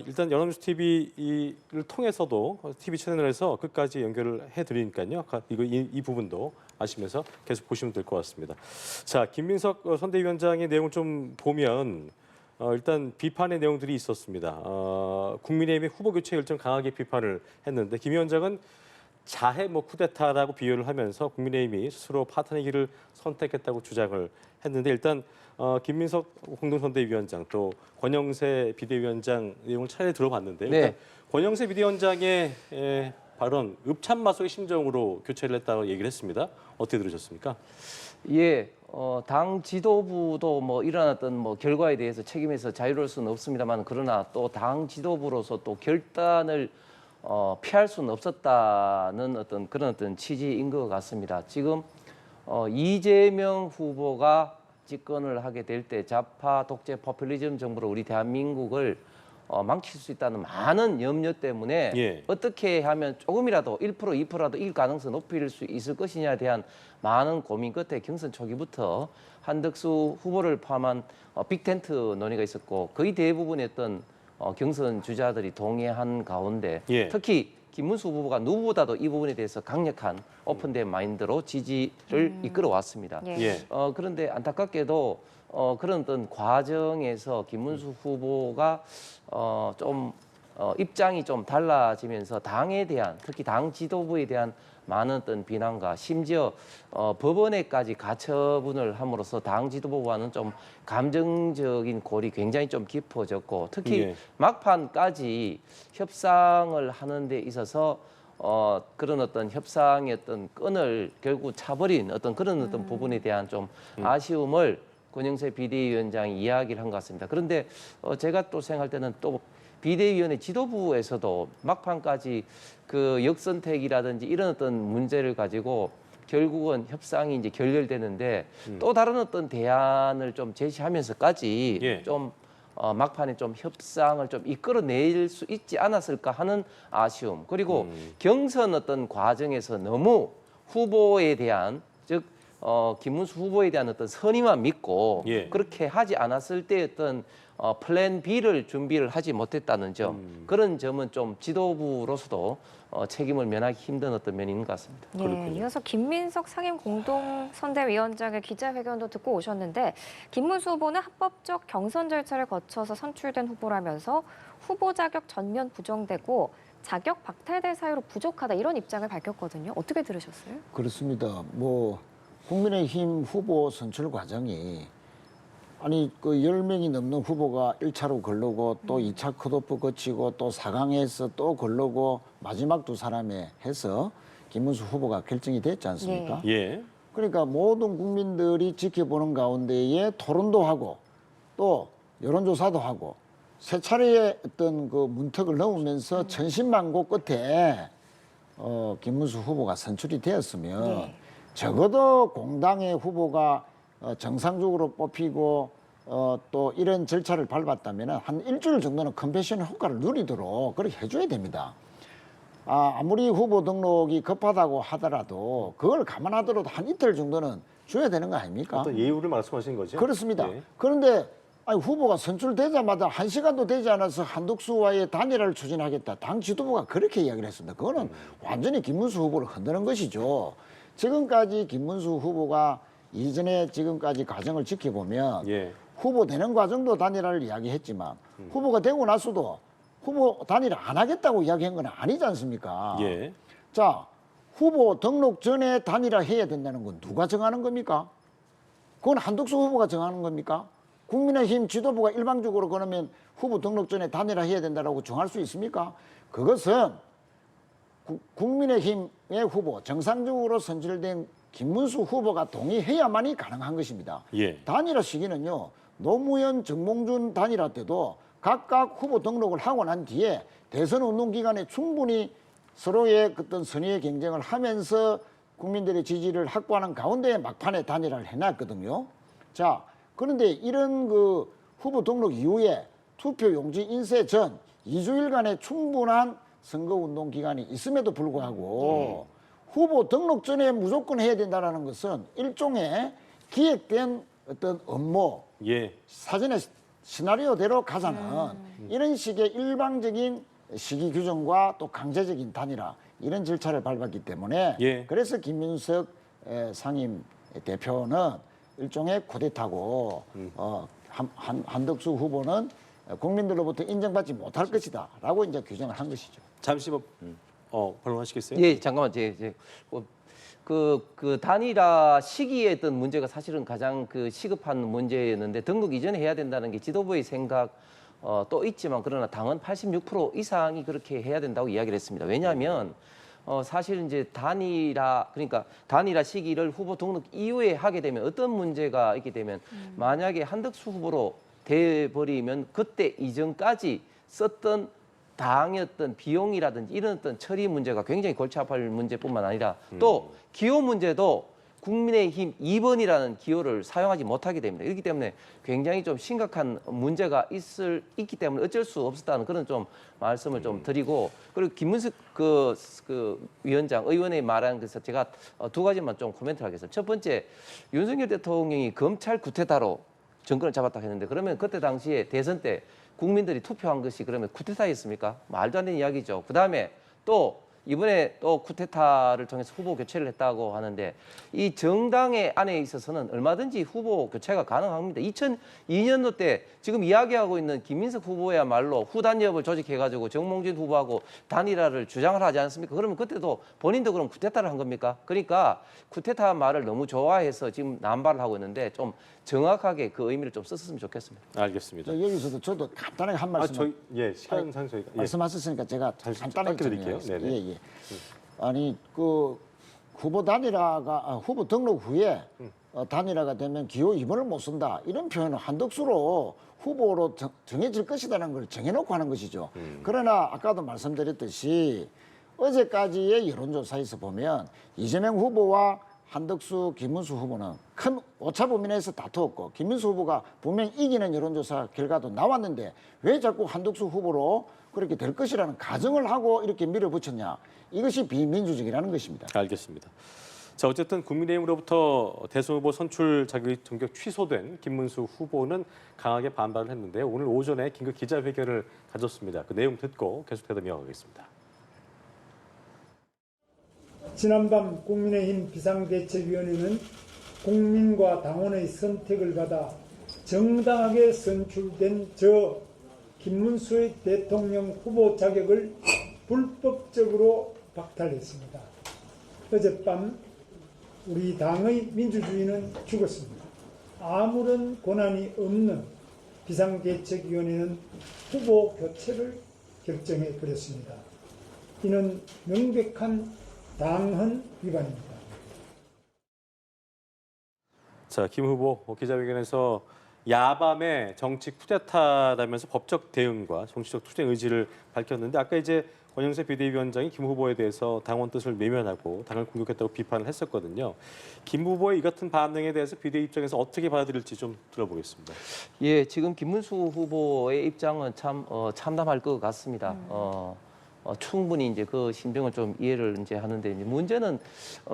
Speaker 1: 일단 연합뉴스 TV를 통해서도 TV 채널에서 끝까지 연결을 해드리니까요. 이 부분도 아시면서 계속 보시면 될 것 같습니다. 자, 김민석 선대위원장의 내용을 좀 보면 일단 비판의 내용들이 있었습니다. 국민의힘의 후보 교체 결정 강하게 비판을 했는데 김 위원장은 자해 쿠데타라고 비유를 하면서 국민의힘이 스스로 파탄의 길을 선택했다고 주장을 했는데 일단 김민석 공동선대위원장 또 권영세 비대위원장 내용을 차례 들어봤는데
Speaker 3: 네.
Speaker 1: 일단 권영세 비대위원장의 발언 읍참마속의 심정으로 교체를 했다고 얘기를 했습니다. 어떻게 들으셨습니까?
Speaker 3: 예, 당 지도부도 일어났던 결과에 대해서 책임에서 자유로울 수는 없습니다만 그러나 또 당 지도부로서 또 결단을 피할 수는 없었다는 그런 취지인 것 같습니다. 지금 이재명 후보가 집권을 하게 될 때 좌파 독재 포퓰리즘 정부로 우리 대한민국을 망칠 수 있다는 많은 염려 때문에
Speaker 1: 예.
Speaker 3: 어떻게 하면 조금이라도 1%, 2%라도 이길 가능성을 높일 수 있을 것이냐에 대한 많은 고민 끝에 경선 초기부터 한덕수 후보를 포함한 빅텐트 논의가 있었고 거의 대부분의 경선 주자들이 동의한 가운데
Speaker 1: 예.
Speaker 3: 특히 김문수 후보가 누구보다도 이 부분에 대해서 강력한 오픈된 마인드로 지지를 이끌어왔습니다.
Speaker 2: 예.
Speaker 1: 예.
Speaker 3: 그런데 안타깝게도 그런 과정에서 김문수 후보가 입장이 좀 달라지면서 당에 대한 특히 당 지도부에 대한 많은 비난과 심지어 법원에까지 가처분을 함으로써 당 지도부와는 좀 감정적인 골이 굉장히 좀 깊어졌고 특히
Speaker 1: 예.
Speaker 3: 막판까지 협상을 하는 데 있어서 그런 협상의 끈을 결국 차버린 그런 부분에 대한 좀 아쉬움을 권영세 비대위원장이 이야기를 한 것 같습니다. 그런데 제가 또 생각할 때는 또 비대위원회 지도부에서도 막판까지 그 역선택이라든지 이런 문제를 가지고 결국은 협상이 이제 결렬되는데 또 다른 대안을 좀 제시하면서까지
Speaker 1: 예.
Speaker 3: 좀 막판에 좀 협상을 좀 이끌어낼 수 있지 않았을까 하는 아쉬움. 그리고 경선 과정에서 너무 후보에 대한 즉 김문수 후보에 대한 선의만 믿고
Speaker 1: 예.
Speaker 3: 그렇게 하지 않았을 때 플랜 B를 준비를 하지 못했다는 점 그런 점은 좀 지도부로서도 책임을 면하기 힘든 면이 있는 것 같습니다.
Speaker 2: 예, 이어서 김민석 상임 공동선대위원장의 기자회견도 듣고 오셨는데 김문수 후보는 합법적 경선 절차를 거쳐서 선출된 후보라면서 후보 자격 전면 부정되고 자격 박탈될 사유로 부족하다 이런 입장을 밝혔거든요. 어떻게 들으셨어요?
Speaker 4: 그렇습니다. 국민의힘 후보 선출 과정이 아니 10명이 넘는 후보가 1차로 걸르고 또 2차 컷오프 거치고 또 4강에서 또 걸르고 마지막 두 사람에 해서 김문수 후보가 결정이 됐지 않습니까?
Speaker 1: 예.
Speaker 4: 그러니까 모든 국민들이 지켜보는 가운데에 토론도 하고 또 여론조사도 하고 세 차례의 문턱을 넘으면서 천신만고 끝에 김문수 후보가 선출이 되었으면
Speaker 2: 네.
Speaker 4: 적어도 공당의 후보가 정상적으로 뽑히고 또 이런 절차를 밟았다면 한 일주일 정도는 컨벤션 효과를 누리도록 그렇게 해줘야 됩니다. 아무리 후보 등록이 급하다고 하더라도 그걸 감안하더라도 한 이틀 정도는 줘야 되는 거 아닙니까?
Speaker 1: 어떤 예우를 말씀하신 거죠?
Speaker 4: 그렇습니다.
Speaker 1: 예.
Speaker 4: 그런데 후보가 선출되자마자 1시간도 되지 않아서 한덕수와의 단일화를 추진하겠다. 당 지도부가 그렇게 이야기를 했습니다. 그거는 완전히 김문수 후보를 흔드는 것이죠. 지금까지 김문수 후보가 이전에 지금까지 과정을 지켜보면
Speaker 1: 예.
Speaker 4: 후보 되는 과정도 단일화를 이야기했지만 후보가 되고 나서도 후보 단일화 안 하겠다고 이야기한 건 아니지 않습니까?
Speaker 1: 예.
Speaker 4: 자, 후보 등록 전에 단일화 해야 된다는 건 누가 정하는 겁니까? 그건 한덕수 후보가 정하는 겁니까? 국민의힘 지도부가 일방적으로 그러면 후보 등록 전에 단일화 해야 된다고 정할 수 있습니까? 그것은 국민의힘의 후보, 정상적으로 선출된 김문수 후보가 동의해야만이 가능한 것입니다.
Speaker 1: 예.
Speaker 4: 단일화 시기는요, 노무현, 정몽준 단일화 때도 각각 후보 등록을 하고 난 뒤에 대선 운동 기간에 충분히 서로의 어떤 선의의 경쟁을 하면서 국민들의 지지를 확보하는 가운데 막판에 단일화를 해놨거든요. 자, 그런데 이런 그 후보 등록 이후에 투표 용지 인쇄 전 2주일간의 충분한 선거운동 기간이 있음에도 불구하고 후보 등록 전에 무조건 해야 된다는 것은 일종의 기획된 어떤 업무,
Speaker 1: 예.
Speaker 4: 사전에 시나리오대로 가자는 이런 식의 일방적인 시기 규정과 또 강제적인 단일화 이런 절차를 밟았기 때문에
Speaker 1: 예.
Speaker 4: 그래서 김민석 상임 대표는 일종의 쿠데타고 한덕수 후보는 국민들로부터 인정받지 못할 것이다라고 이제 규정을 한 것이죠.
Speaker 1: 잠시 반론하시겠어요?
Speaker 3: 예, 잠깐만, 그 단일화 시기에 어떤 문제가 사실은 가장 그 시급한 문제였는데 등록 이전에 해야 된다는 게 지도부의 생각 또 있지만 그러나 당은 86% 이상이 그렇게 해야 된다고 이야기를 했습니다. 왜냐하면 사실 이제 그러니까 단일화 시기를 후보 등록 이후에 하게 되면 어떤 문제가 있게 되면 만약에 한덕수 후보로 돼버리면 그때 이전까지 썼던 당의 어떤 비용이라든지 이런 어떤 처리 문제가 굉장히 골치 아플 문제뿐만 아니라 또 기호 문제도 국민의힘 2번이라는 기호를 사용하지 못하게 됩니다. 그렇기 때문에 굉장히 좀 심각한 문제가 있기 때문에 어쩔 수 없었다는 그런 좀 말씀을 좀 드리고 그리고 김문석 그 의원의 말한 것에서 제가 두 가지만 좀 코멘트를 하겠습니다. 첫 번째, 윤석열 대통령이 검찰 구태타로 정권을 잡았다 했는데 그러면 그때 당시에 대선 때 국민들이 투표한 것이 그러면 쿠데타였습니까? 말도 안 되는 이야기죠. 그다음에 또 이번에 또 쿠데타를 통해서 후보 교체를 했다고 하는데 이 정당의 안에 있어서는 얼마든지 후보 교체가 가능합니다. 2002년도 때 지금 이야기하고 있는 김민석 후보야말로 후단협을 조직해가지고 정몽준 후보하고 단일화를 주장을 하지 않습니까? 그러면 그때도 본인도 그럼 쿠데타를 한 겁니까? 그러니까 쿠데타 말을 너무 좋아해서 지금 남발을 하고 있는데 좀 정확하게 그 의미를 좀 썼으면 좋겠습니다.
Speaker 1: 알겠습니다.
Speaker 4: 여기서도 저도 간단하게 한 말씀
Speaker 1: 시간상 저희가
Speaker 4: 말씀하셨으니까 제가
Speaker 1: 잠시
Speaker 4: 간단하게
Speaker 1: 드릴게요.
Speaker 4: 정리하겠습니다. 예. 아니 그 후보 단일화가 후보 등록 후에 단일화가 되면 기호 2번을 못 쓴다 이런 표현은 한덕수로 후보로 정해질 것이라는 걸 정해놓고 하는 것이죠. 그러나 아까도 말씀드렸듯이 어제까지의 여론조사에서 보면 이재명 후보와 한덕수, 김문수 후보는 큰 오차 범위 내에서 다투었고 김문수 후보가 분명히 이기는 여론조사 결과도 나왔는데 왜 자꾸 한덕수 후보로 그렇게 될 것이라는 가정을 하고 이렇게 밀어붙였냐. 이것이 비민주적이라는 것입니다.
Speaker 1: 알겠습니다. 자, 어쨌든 국민의힘으로부터 대선 후보 선출 자격 전격 취소된 김문수 후보는 강하게 반발을 했는데요. 오늘 오전에 긴급 기자회견을 가졌습니다. 그 내용 듣고 계속해서 이어가겠습니다.
Speaker 8: 지난밤 국민의힘 비상대책위원회는 국민과 당원의 선택을 받아 정당하게 선출된 저 김문수의 대통령 후보 자격을 불법적으로 박탈했습니다. 어젯밤 우리 당의 민주주의는 죽었습니다. 아무런 권한이 없는 비상대책위원회는 후보 교체를 결정해 버렸습니다. 이는 명백한 당헌 위반입니다.
Speaker 1: 자, 김 후보 기자회견에서 야밤에 정치 쿠데타라면서 법적 대응과 정치적 투쟁 의지를 밝혔는데 아까 이제 권영세 비대위원장이 김 후보에 대해서 당원 뜻을 외면하고 당을 공격했다고 비판을 했었거든요. 김 후보의 이 같은 반응에 대해서 비대위 입장에서 어떻게 받아들일지 좀 들어보겠습니다.
Speaker 3: 예, 지금 김문수 후보의 입장은 참 참담할 것 같습니다. 충분히 이제 그 심정을 좀 이해를 이제 하는데 이제 문제는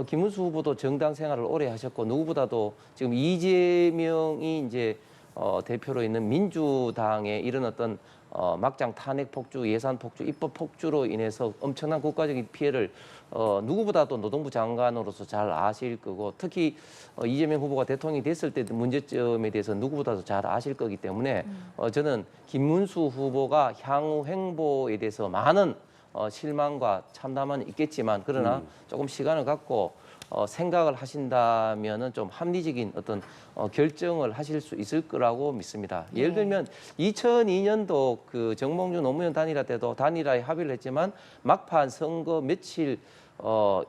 Speaker 3: 김문수 후보도 정당 생활을 오래 하셨고 누구보다도 지금 이재명이 이제 대표로 있는 민주당의 이런 어떤 막장 탄핵 폭주, 예산 폭주, 입법 폭주로 인해서 엄청난 국가적인 피해를 누구보다도 노동부 장관으로서 잘 아실 거고 특히 이재명 후보가 대통령이 됐을 때 문제점에 대해서 누구보다도 잘 아실 거기 때문에 저는 김문수 후보가 향후 행보에 대해서 많은 실망과 참담은 있겠지만 그러나 조금 시간을 갖고 생각을 하신다면은 좀 합리적인 어떤 결정을 하실 수 있을 거라고 믿습니다. 예를 들면 2002년도 그 정몽준 노무현 단일화 때도 단일화에 합의를 했지만 막판 선거 며칠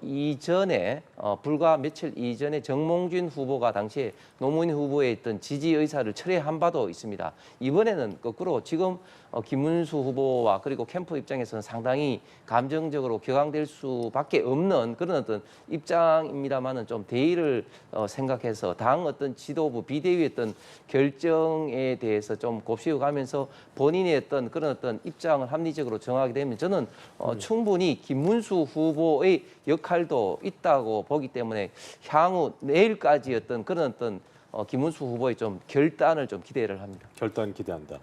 Speaker 3: 이전에 불과 며칠 이전에 정몽준 후보가 당시에 노무현 후보에 있던 지지 의사를 철회한 바도 있습니다. 이번에는 거꾸로 지금 김문수 후보와 그리고 캠프 입장에서는 상당히 감정적으로 격앙될 수밖에 없는 그런 어떤 입장입니다만은 좀 대의를 생각해서 당 어떤 지도부 비대위의 어떤 결정에 대해서 좀 곱씹어가면서 본인의 어떤 그런 어떤 입장을 합리적으로 정하게 되면 저는 충분히 김문수 후보의 역할도 있다고 보기 때문에 향후 내일까지 어떤 그런 어떤 김문수 후보의 좀 결단을 좀 기대를 합니다.
Speaker 1: 결단 기대한다.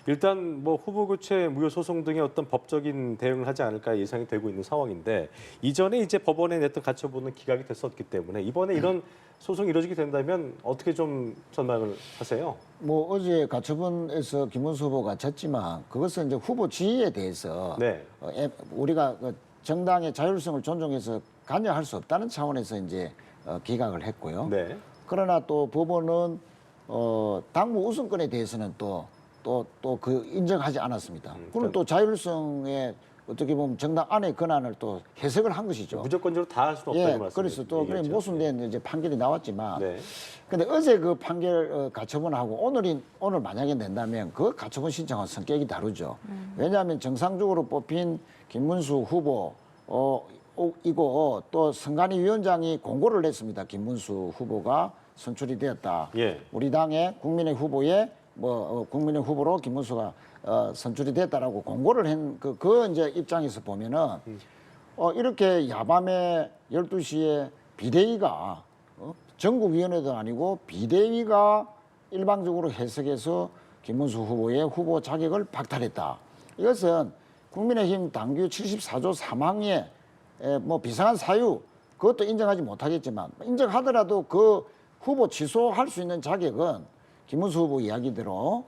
Speaker 1: 일단 뭐 후보 교체, 무효 소송 등의 어떤 법적인 대응을 하지 않을까 예상이 되고 있는 상황인데 이전에 이제 법원에 냈던 가처분은 기각이 됐었기 때문에 이번에 이런 소송이 이루어지게 된다면 어떻게 좀 전망을 하세요?
Speaker 4: 뭐 어제 가처분에서 김문수 후보가 졌지만 그것은 이제 후보 지위에 대해서
Speaker 1: 네.
Speaker 4: 우리가 그 정당의 자율성을 존중해서 관여할 수 없다는 차원에서 이제 기각을 했고요.
Speaker 1: 네.
Speaker 4: 그러나 또 법원은 당무 우선권에 대해서는 또 그 인정하지 않았습니다. 그럼 또 자율성에 어떻게 보면 정당 안의 권한을 또 해석을 한 것이죠.
Speaker 1: 무조건적으로 다 할 수는 없다는 말씀.
Speaker 4: 그래서 또 그래 모순된 이제 판결이 나왔지만,
Speaker 1: 네.
Speaker 4: 근데 어제 그 판결 가처분하고 오늘 만약에 낸다면 그 가처분 신청은 성격이 다르죠. 왜냐하면 정상적으로 뽑힌 김문수 후보 이고 또 선관위 위원장이 공고를 냈습니다. 김문수 후보가 선출이 되었다.
Speaker 1: 예.
Speaker 4: 우리 당의 국민의 후보에 국민의 후보로 김문수가 선출이 됐다라고 공고를 한 그 이제 입장에서 보면은 이렇게 야밤에 12시에 비대위가 전국위원회도 아니고 비대위가 일방적으로 해석해서 김문수 후보의 후보 자격을 박탈했다. 이것은 국민의힘 당규 74조 3항에 뭐 비상한 사유 그것도 인정하지 못하겠지만 인정하더라도 그 후보 취소할 수 있는 자격은 김문수 후보 이야기대로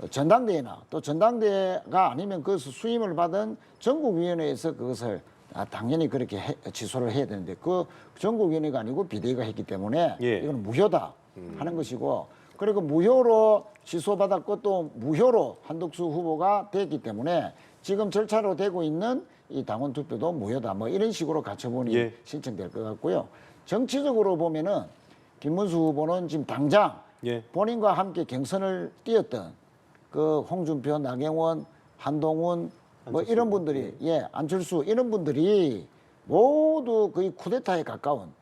Speaker 4: 전당대회나 또 전당대회가 아니면 그 수임을 받은 전국위원회에서 그것을 당연히 그렇게 취소를 해야 되는데 그 전국위원회가 아니고 비대위가 했기 때문에
Speaker 1: 예.
Speaker 4: 이건 무효다 하는 것이고 그리고 무효로 취소받았고 또 무효로 한덕수 후보가 됐기 때문에 지금 절차로 되고 있는 이 당원 투표도 무효다. 뭐 이런 식으로 가처분이
Speaker 1: 예.
Speaker 4: 신청될 것 같고요. 정치적으로 보면은 김문수 후보는 지금 당장
Speaker 1: 예.
Speaker 4: 본인과 함께 경선을 뛰었던 그 홍준표, 나경원, 한동훈 뭐 이런 분들이 안철수 이런 분들이 모두 거의 쿠데타에 가까운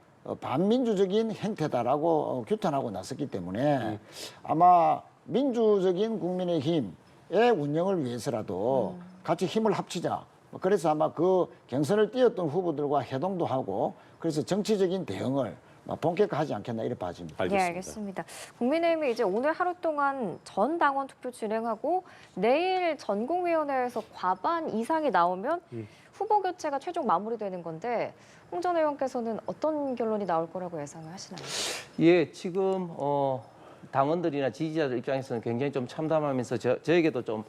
Speaker 4: 반민주적인 행태다라고 규탄하고 나섰기 때문에 아마 민주적인 국민의힘의 운영을 위해서라도 같이 힘을 합치자. 그래서 아마 그 경선을 뛰었던 후보들과 회동도 하고 그래서 정치적인 대응을 본격화하지 않겠나 이렇게 봐집니다.
Speaker 1: 알겠습니다.
Speaker 2: 예, 알겠습니다. 국민의힘이 이제 오늘 하루 동안 전 당원 투표 진행하고 내일 전국위원회에서 과반 이상이 나오면 후보 교체가 최종 마무리되는 건데 홍 전 의원께서는 어떤 결론이 나올 거라고 예상을 하시나요?
Speaker 3: 예, 지금 당원들이나 지지자들 입장에서는 굉장히 좀 참담하면서 저에게도 좀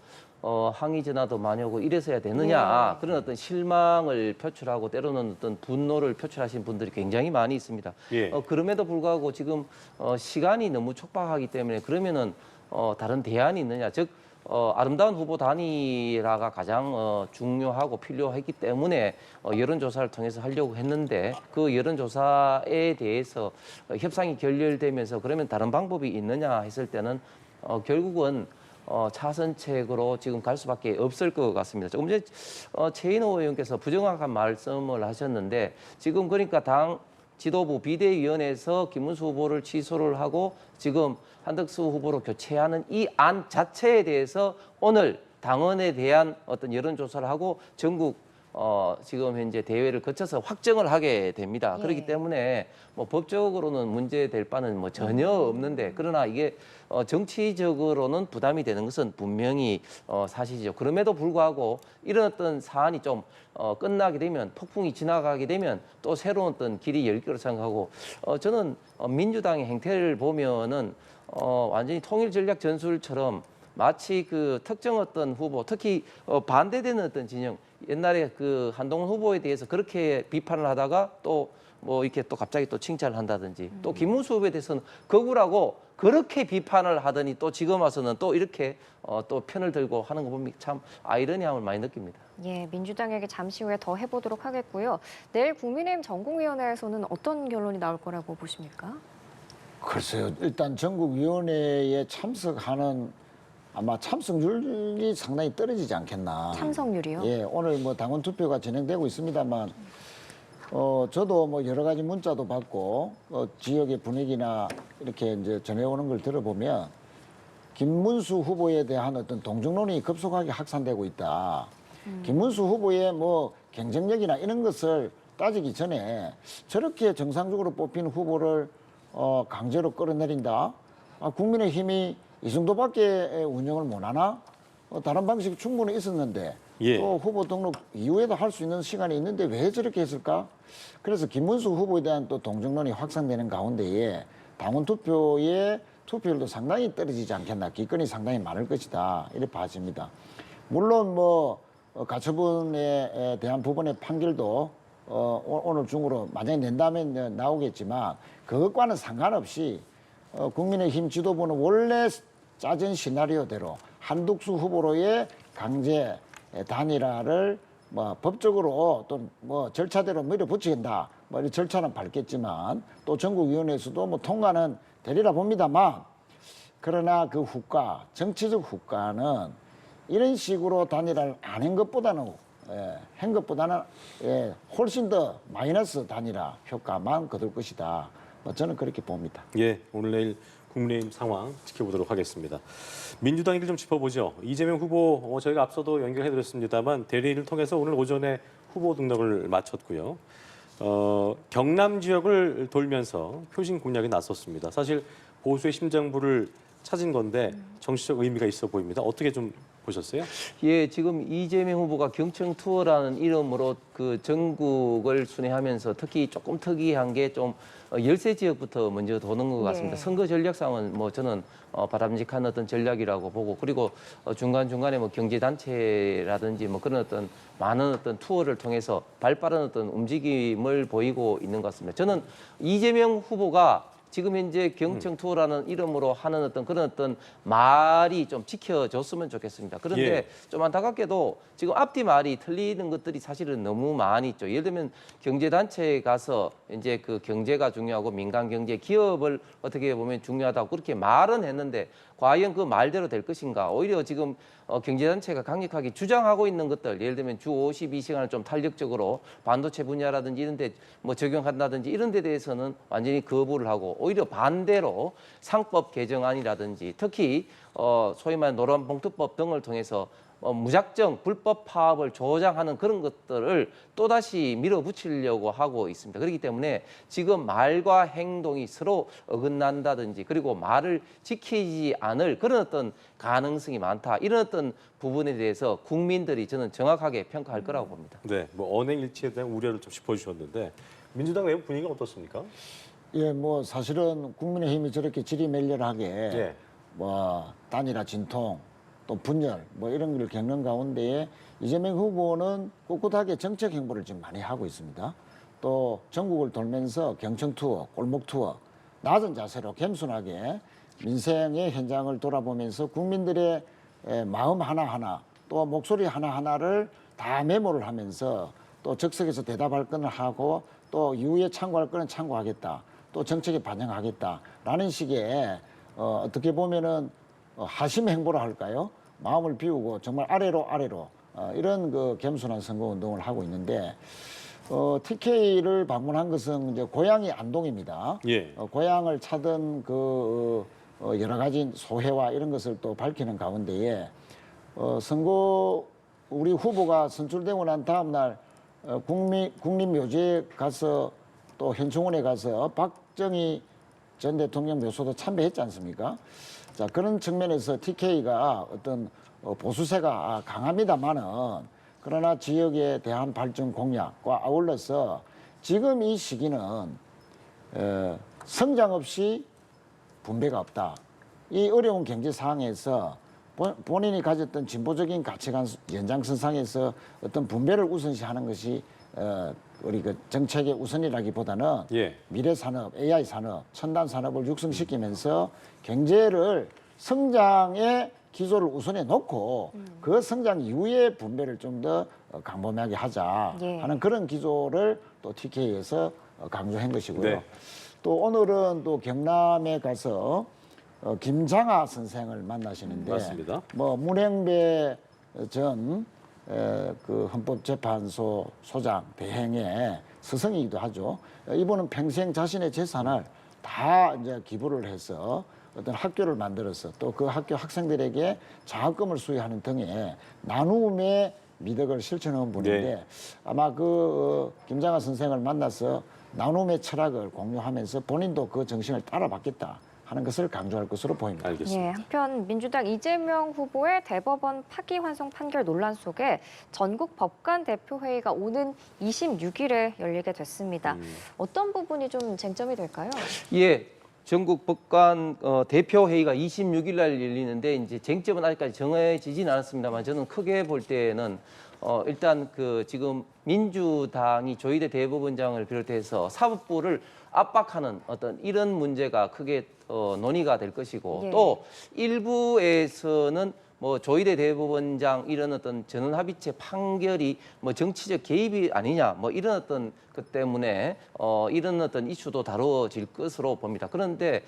Speaker 3: 항의 전화도 많이 오고 이래서야 되느냐 그런 어떤 실망을 표출하고 때로는 어떤 분노를 표출하신 분들이 굉장히 많이 있습니다.
Speaker 1: 예.
Speaker 3: 그럼에도 불구하고 지금 시간이 너무 촉박하기 때문에 그러면은 다른 대안이 있느냐 즉 아름다운 후보 단일화가 가장 중요하고 필요하기 때문에 여론조사를 통해서 하려고 했는데 그 여론조사에 대해서 협상이 결렬되면서 그러면 다른 방법이 있느냐 했을 때는 결국은 차선책으로 지금 갈 수밖에 없을 것 같습니다. 조금 전에 최인호 의원께서 부정확한 말씀을 하셨는데 지금 그러니까 당 지도부 비대위원회에서 김문수 후보를 취소를 하고 지금 한덕수 후보로 교체하는 이 안 자체에 대해서 오늘 당원에 대한 어떤 여론조사를 하고 전국 지금 현재 대회를 거쳐서 확정을 하게 됩니다.
Speaker 2: 예.
Speaker 3: 그렇기 때문에 뭐 법적으로는 문제될 바는 뭐 전혀 없는데 그러나 이게 정치적으로는 부담이 되는 것은 분명히 사실이죠. 그럼에도 불구하고 이런 어떤 사안이 좀 끝나게 되면 폭풍이 지나가게 되면 또 새로운 어떤 길이 열 거라고 생각하고 저는 민주당의 행태를 보면은 완전히 통일 전략 전술처럼 마치 그 특정 어떤 후보, 특히 반대되는 어떤 진영, 옛날에 그 한동훈 후보에 대해서 그렇게 비판을 하다가 또 뭐 이렇게 또 갑자기 또 칭찬을 한다든지 또 김문수 후보에 대해서는 거구라고 그렇게 비판을 하더니 또 지금 와서는 또 이렇게 또 편을 들고 하는 거 보면 참 아이러니함을 많이 느낍니다.
Speaker 2: 예, 민주당에게 잠시 후에 더 해보도록 하겠고요. 내일 국민의힘 전국위원회에서는 어떤 결론이 나올 거라고 보십니까?
Speaker 4: 글쎄요. 일단 전국위원회에 참석하는 아마 참석률이 상당히 떨어지지 않겠나.
Speaker 2: 참석률이요?
Speaker 4: 예, 오늘 뭐 당원 투표가 진행되고 있습니다만, 저도 뭐 여러 가지 문자도 받고, 지역의 분위기나 이렇게 이제 전해오는 걸 들어보면, 김문수 후보에 대한 어떤 동정론이 급속하게 확산되고 있다. 김문수 후보의 뭐 경쟁력이나 이런 것을 따지기 전에 저렇게 정상적으로 뽑힌 후보를 강제로 끌어내린다. 국민의힘이 이 정도밖에 운영을 못하나? 다른 방식이 충분히 있었는데
Speaker 1: 예.
Speaker 4: 또 후보 등록 이후에도 할 수 있는 시간이 있는데 왜 저렇게 했을까? 그래서 김문수 후보에 대한 또 동정론이 확산되는 가운데에 당원 투표의 투표율도 상당히 떨어지지 않겠나. 기권이 상당히 많을 것이다. 이렇게 봐집니다. 물론 뭐 가처분에 대한 부분의 판결도 오늘 중으로 만약에 낸다면 나오겠지만 그것과는 상관없이 국민의힘 지도부는 원래 짜진 시나리오대로 한덕수 후보로의 강제 단일화를 뭐 법적으로 또 뭐 절차대로 밀어붙이겠다. 뭐 이런 절차는 밟겠지만 또 전국위원회에서도 뭐 통과는 되리라 봅니다만 그러나 그 후과, 정치적 후과는 이런 식으로 단일화를 안 한 것보다는 한 것보다는 훨씬 더 마이너스 단일화 효과만 거둘 것이다. 저는 그렇게 봅니다.
Speaker 1: 예, 오늘 내일 국민의힘 상황 지켜보도록 하겠습니다. 민주당 얘기를 좀 짚어보죠. 이재명 후보 저희가 앞서도 연결해드렸습니다만 대리인을 통해서 오늘 오전에 후보 등록을 마쳤고요. 경남 지역을 돌면서 표심 공략에 나섰습니다. 사실 보수의 심장부를 찾은 건데 정치적 의미가 있어 보입니다. 어떻게 좀 보셨어요?
Speaker 3: 예, 지금 이재명 후보가 경청 투어라는 이름으로 그 전국을 순회하면서 특히 조금 특이한 게 좀 열세 지역부터 먼저 도는 것 같습니다.
Speaker 2: 네.
Speaker 3: 선거 전략상은 뭐 저는 바람직한 어떤 전략이라고 보고 그리고 중간중간에 뭐 경제단체라든지 뭐 그런 어떤 많은 어떤 투어를 통해서 발빠른 어떤 움직임을 보이고 있는 것 같습니다. 저는 이재명 후보가 지금 현재 경청 투어라는 이름으로 하는 어떤 그런 어떤 말이 좀 지켜졌으면 좋겠습니다. 그런데
Speaker 1: 예.
Speaker 3: 좀 안타깝게도 지금 앞뒤 말이 틀리는 것들이 사실은 너무 많이 있죠. 예를 들면 경제단체에 가서 이제 그 경제가 중요하고 민간 경제, 기업을 어떻게 보면 중요하다고 그렇게 말은 했는데 과연 그 말대로 될 것인가? 오히려 지금 경제단체가 강력하게 주장하고 있는 것들, 예를 들면 주 52시간을 좀 탄력적으로 반도체 분야라든지 이런 데 뭐 적용한다든지 이런 데 대해서는 완전히 거부를 하고 오히려 반대로 상법 개정안이라든지 특히 소위 말하는 노란봉투법 등을 통해서 무작정 불법 파업을 조장하는 그런 것들을 또다시 밀어붙이려고 하고 있습니다. 그렇기 때문에 지금 말과 행동이 서로 어긋난다든지 그리고 말을 지키지 않을 그런 어떤 가능성이 많다. 이런 어떤 부분에 대해서 국민들이 저는 정확하게 평가할 거라고 봅니다.
Speaker 1: 네, 뭐 언행 일치에 대한 우려를 좀 짚어주셨는데 민주당 내부 분위기가 어떻습니까?
Speaker 4: 예, 뭐 사실은 국민의힘이 저렇게 지리멸렬하게
Speaker 1: 예.
Speaker 4: 뭐 단일화 진통 또 분열 뭐 이런 걸 겪는 가운데에 이재명 후보는 꿋꿋하게 정책 행보를 지금 많이 하고 있습니다. 또 전국을 돌면서 경청 투어, 골목 투어, 낮은 자세로 겸손하게 민생의 현장을 돌아보면서 국민들의 마음 하나하나 또 목소리 하나하나를 다 메모를 하면서 또 적석에서 대답할 거는 하고 또 이후에 참고할 거는 참고하겠다. 또 정책에 반영하겠다라는 식의 어떻게 보면은 하심 행보라 할까요? 마음을 비우고 정말 아래로 이런 그 겸손한 선거 운동을 하고 있는데 TK를 방문한 것은 이제 고향이 안동입니다.
Speaker 1: 예.
Speaker 4: 고향을 찾은 그 여러 가지 소회와 이런 것을 또 밝히는 가운데에 선거 우리 후보가 선출되고 난 다음 날 국립묘지에 가서 또 현충원에 가서 박정희 전 대통령 묘소도 참배했지 않습니까? 자, 그런 측면에서 TK가 어떤 보수세가 강합니다만은 그러나 지역에 대한 발전 공약과 아울러서 지금 이 시기는 성장 없이 분배가 없다. 이 어려운 경제 상황에서 본인이 가졌던 진보적인 가치관 연장선상에서 어떤 분배를 우선시하는 것이 우리 그 정책의 우선이라기보다는
Speaker 1: 예.
Speaker 4: 미래 산업, AI 산업, 첨단 산업을 육성시키면서 경제를 성장의 기조를 우선해 놓고 그 성장 이후의 분배를 좀 더 광범위하게 하자
Speaker 2: 예.
Speaker 4: 하는 그런 기조를 또 TK에서 강조한 것이고요.
Speaker 1: 네.
Speaker 4: 또 오늘은 또 경남에 가서 김장하 선생을 만나시는데
Speaker 1: 맞습니다.
Speaker 4: 뭐 문행배 전 그 헌법재판소 소장 대행의 스승이기도 하죠. 이분은 평생 자신의 재산을 다 이제 기부를 해서 어떤 학교를 만들어서 또 그 학교 학생들에게 장학금을 수여하는 등의 나눔의 미덕을 실천한 분인데
Speaker 1: 네.
Speaker 4: 아마 그 김장하 선생을 만나서 나눔의 철학을 공유하면서 본인도 그 정신을 따라받겠다 하는 것을 강조할 것으로 보입니다.
Speaker 1: 알겠습니다.
Speaker 2: 예, 한편 민주당 이재명 후보의 대법원 파기환송 판결 논란 속에 전국 법관 대표회의가 오는 26일에 열리게 됐습니다. 어떤 부분이 좀 쟁점이 될까요?
Speaker 3: 예, 전국 법관 대표 회의가 26일 날 열리는데 이제 쟁점은 아직까지 정해지지는 않았습니다만 저는 크게 볼 때는 일단 그 지금 민주당이 조희대 대법원장을 비롯해서 사법부를 압박하는 어떤 이런 문제가 크게 논의가 될 것이고
Speaker 2: 예.
Speaker 3: 또 일부에서는 뭐 조희대 대법원장 이런 어떤 전원합의체 판결이 뭐 정치적 개입이 아니냐 뭐 이런 어떤 것 때문에 이런 어떤 이슈도 다뤄질 것으로 봅니다. 그런데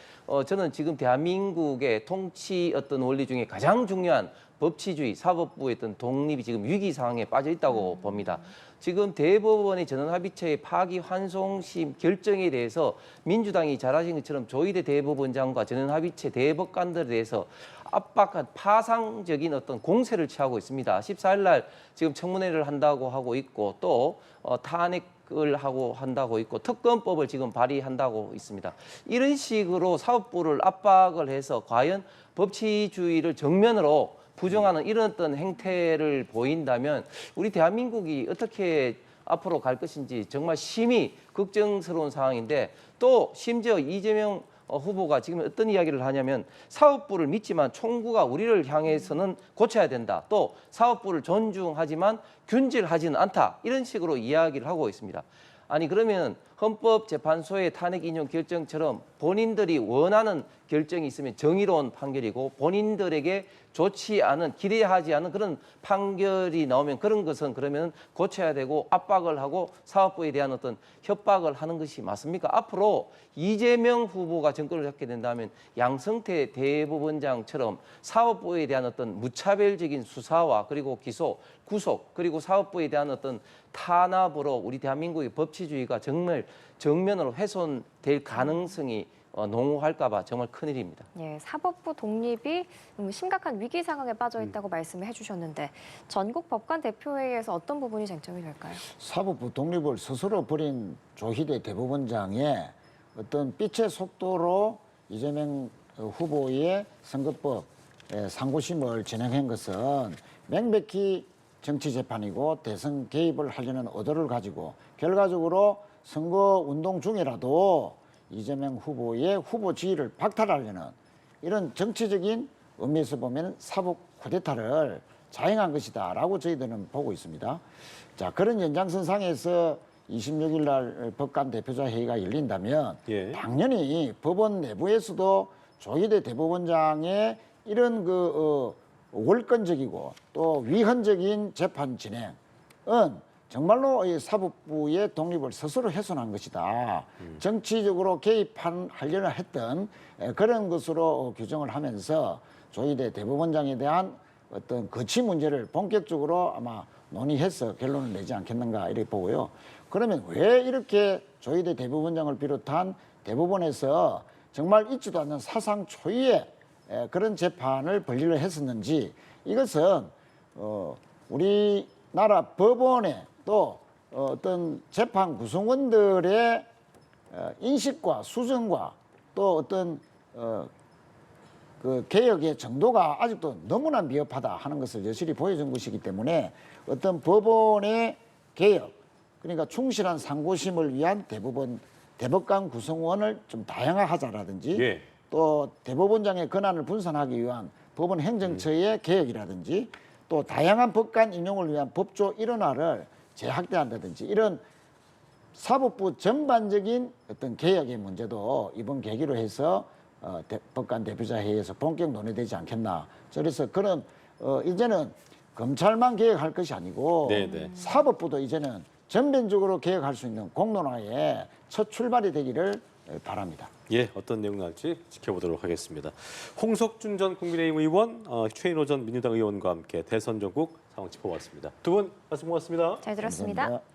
Speaker 3: 저는 지금 대한민국의 통치 어떤 원리 중에 가장 중요한 법치주의, 사법부의 어떤 독립이 지금 위기 상황에 빠져 있다고 봅니다. 지금 대법원의 전원합의체의 파기환송심 결정에 대해서 민주당이 잘 아신 것처럼 조희대 대법원장과 전원합의체 대법관들에 대해서 압박한 파상적인 어떤 공세를 취하고 있습니다. 14일 날 지금 청문회를 한다고 하고 있고 또 탄핵을 하고 한다고 있고 특검법을 지금 발의한다고 있습니다. 이런 식으로 사법부를 압박을 해서 과연 법치주의를 정면으로 부정하는 이런 어떤 행태를 보인다면 우리 대한민국이 어떻게 앞으로 갈 것인지 정말 심히 걱정스러운 상황인데 또 심지어 이재명 후보가 지금 어떤 이야기를 하냐면 사법부를 믿지만 총구가 우리를 향해서는 고쳐야 된다. 또 사법부를 존중하지만 균질하지는 않다. 이런 식으로 이야기를 하고 있습니다. 아니 그러면 헌법재판소의 탄핵 인용 결정처럼 본인들이 원하는 결정이 있으면 정의로운 판결이고 본인들에게 좋지 않은 기대하지 않은 그런 판결이 나오면 그런 것은 그러면 고쳐야 되고 압박을 하고 사법부에 대한 어떤 협박을 하는 것이 맞습니까? 앞으로 이재명 후보가 정권을 잡게 된다면 양성태 대법원장처럼 사법부에 대한 어떤 무차별적인 수사와 그리고 기소, 구속 그리고 사법부에 대한 어떤 탄압으로 우리 대한민국의 법치주의가 정말 정면으로 훼손될 가능성이 농후할까 봐 정말 큰일입니다.
Speaker 2: 예, 사법부 독립이 심각한 위기 상황에 빠져 있다고 말씀을 해주셨는데 전국 법관 대표회의에서 어떤 부분이 쟁점이 될까요?
Speaker 4: 사법부 독립을 스스로 버린 조희대 대법원장의 어떤 빛의 속도로 이재명 후보의 선거법 상고심을 진행한 것은 명백히 정치 재판이고 대선 개입을 하려는 의도를 가지고 결과적으로 선거 운동 중이라도 이재명 후보의 후보 지위를 박탈하려는 이런 정치적인 의미에서 보면 사법 쿠데타를 자행한 것이다라고 저희들은 보고 있습니다. 자, 그런 연장선상에서 26일 날 법관 대표자 회의가 열린다면
Speaker 1: 예.
Speaker 4: 당연히 법원 내부에서도 조희대 대법원장의 이런 월권적이고 또 위헌적인 재판 진행은 정말로 이 사법부의 독립을 스스로 훼손한 것이다. 정치적으로 개입하려는 했던 그런 것으로 규정을 하면서 조희대 대법원장에 대한 어떤 거치 문제를 본격적으로 아마 논의해서 결론을 내지 않겠는가 이렇게 보고요. 그러면 왜 이렇게 조희대 대법원장을 비롯한 대법원에서 정말 있지도 않는 사상 초유의 그런 재판을 벌이려 했었는지 이것은 우리나라 법원의 또 어떤 재판 구성원들의 인식과 수정과 또 어떤 그 개혁의 정도가 아직도 너무나 미흡하다 하는 것을 여실히 보여준 것이기 때문에 어떤 법원의 개혁 그러니까 충실한 상고심을 위한 대법관 구성원을 좀 다양화하자라든지
Speaker 1: 예.
Speaker 4: 또 대법원장의 권한을 분산하기 위한 법원 행정처의 개혁이라든지 또 다양한 법관 인용을 위한 법조 일원화를 재확대한다든지 이런 사법부 전반적인 어떤 개혁의 문제도 이번 계기로 해서 법관 대표자 회의에서 본격 논의되지 않겠나. 그래서 그런 이제는 검찰만 개혁할 것이 아니고
Speaker 1: 네네.
Speaker 4: 사법부도 이제는 전면적으로 개혁할 수 있는 공론화의 첫 출발이 되기를 바랍니다.
Speaker 1: 예, 어떤 내용 나올지 지켜보도록 하겠습니다. 홍석준 전 국민의힘 의원, 최인호 전 민주당 의원과 함께 대선 전국 상황 짚어봤습니다. 두 분 말씀 고맙습니다.
Speaker 2: 잘 들었습니다.
Speaker 4: 감사합니다.